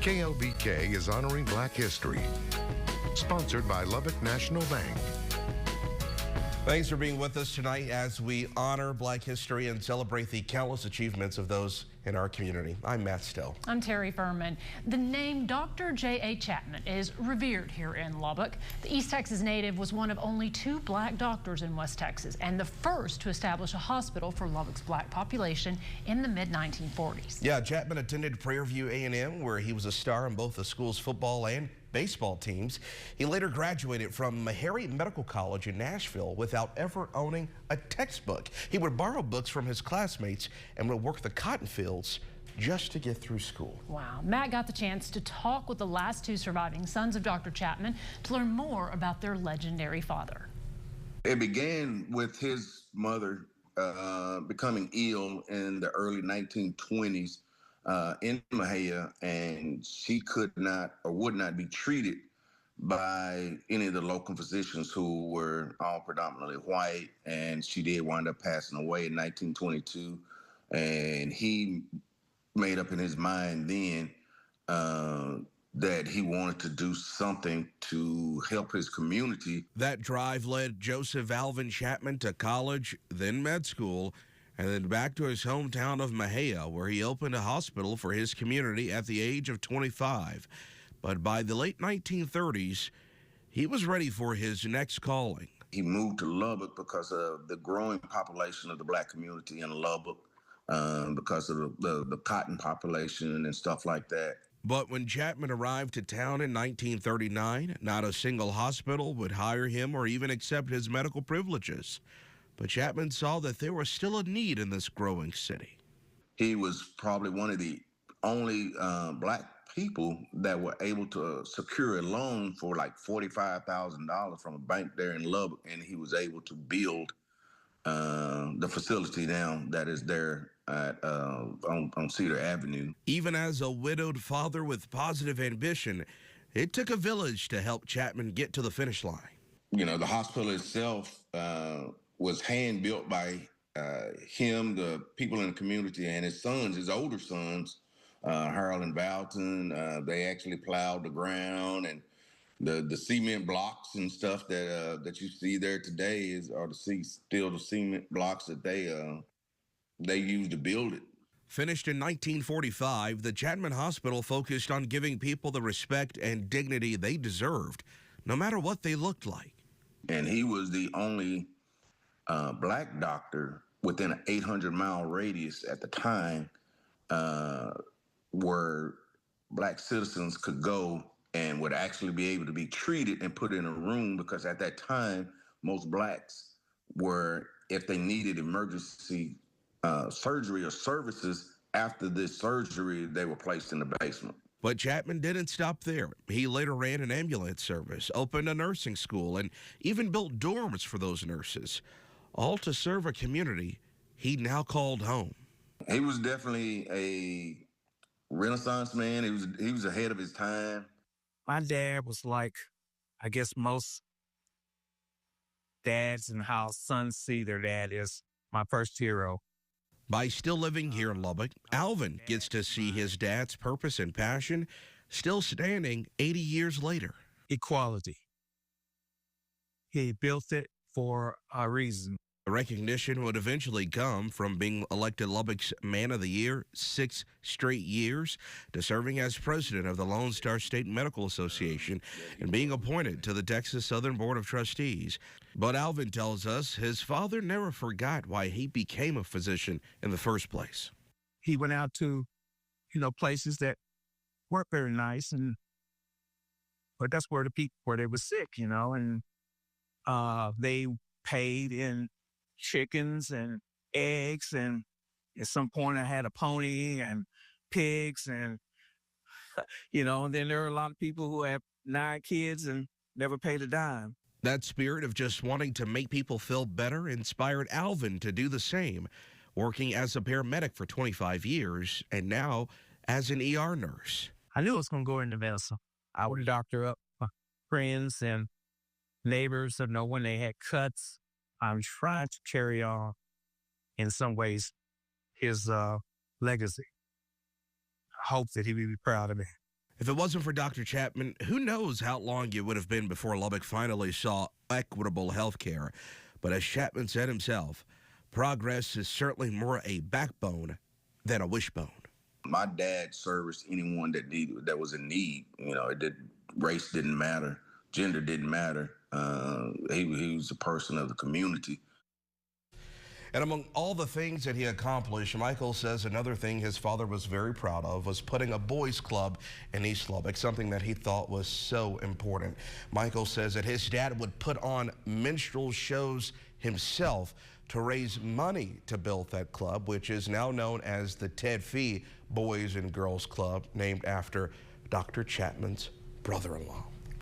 KLBK is honoring Black history. Sponsored by Lubbock National Bank. Thanks for being with us tonight as we honor Black history and celebrate the countless achievements of those in our community. I'm Matt Still. I'm Terry Furman. The name Dr. J.A. Chatman is revered here in Lubbock. The East Texas native was one of only 2 black doctors in West Texas and the first to establish a hospital for Lubbock's black population in the mid-1940s. Yeah, Chatman attended Prairie View A&M, where he was a star in both the school's football and baseball teams. He later graduated from Meharry Medical College in Nashville without ever owning a textbook. He would borrow books from his classmates and would work the cotton fields just to get through school. Wow. Matt got the chance to talk with the last 2 surviving sons of Dr. Chatman to learn more about their legendary father. It began with his mother becoming ill in the early 1920s. In Mahia, and she could not or would not be treated by any of the local physicians who were all predominantly white, and she did wind up passing away in 1922, and he made up in his mind then that he wanted to do something to help his community. That drive led Joseph Alvin Chatman to college, then med school, and then back to his hometown of Mahia, where he opened a hospital for his community at the age of 25. But by the late 1930s, he was ready for his next calling. He moved to Lubbock because of the growing population of the black community in Lubbock, because of the cotton population and stuff like that. But when Chatman arrived to town in 1939, not a single hospital would hire him or even accept his medical privileges. But Chatman saw that there was still a need in this growing city. He was probably one of the only black people that were able to secure a loan for like $45,000 from a bank there in Lubbock, and he was able to build the facility now that is there at, on Cedar Avenue. Even as a widowed father with positive ambition, it took a village to help Chatman get to the finish line. You know, the hospital itself was hand-built by him, the people in the community, and his sons, his older sons, Harold and Balton. They actually plowed the ground, and the cement blocks and stuff that you see there today are still the cement blocks that they used to build it. Finished in 1945, the Chatman Hospital focused on giving people the respect and dignity they deserved, no matter what they looked like. And he was the only black doctor within an 800-mile radius at the time where black citizens could go and would actually be able to be treated and put in a room, because at that time, most blacks were, if they needed emergency surgery or services after this surgery, they were placed in the basement. But Chatman didn't stop there. He later ran an ambulance service, opened a nursing school, and even built dorms for those nurses, all to serve a community he now called home. He was definitely a Renaissance man. He was ahead of his time. My dad was like, I guess most dads and how sons see their dad is my first hero. By still living here in Lubbock, Alvin gets to see his dad's purpose and passion still standing 80 years later. Equality. He built it for a reason. The recognition would eventually come from being elected Lubbock's Man of the Year 6 straight years, to serving as president of the Lone Star State Medical Association and being appointed to the Texas Southern Board of Trustees. But Alvin tells us his father never forgot why he became a physician in the first place. He went out to, places that weren't very nice, but that's where where they were sick, and they paid in chickens and eggs, and at some point I had a pony and pigs, and and then there are a lot of people who have 9 kids and never paid a dime. That spirit of just wanting to make people feel better inspired Alvin to do the same, working as a paramedic for 25 years and now as an ER nurse. I knew it was going to go into medicine. I would doctor up friends and neighbors to know when they had cuts. I'm trying to carry on, in some ways, his legacy. I hope that he will be proud of me. If it wasn't for Dr. Chatman, who knows how long it would have been before Lubbock finally saw equitable health care. But as Chatman said himself, progress is certainly more a backbone than a wishbone. My dad serviced anyone that was in need. You know, race didn't matter, gender didn't matter. He was a person of the community. And among all the things that he accomplished, Michael says another thing his father was very proud of was putting a boys' club in East Lubbock, something that he thought was so important. Michael says that his dad would put on minstrel shows himself to raise money to build that club, which is now known as the Ted Fee Boys and Girls Club, named after Dr. Chatman's brother-in-law.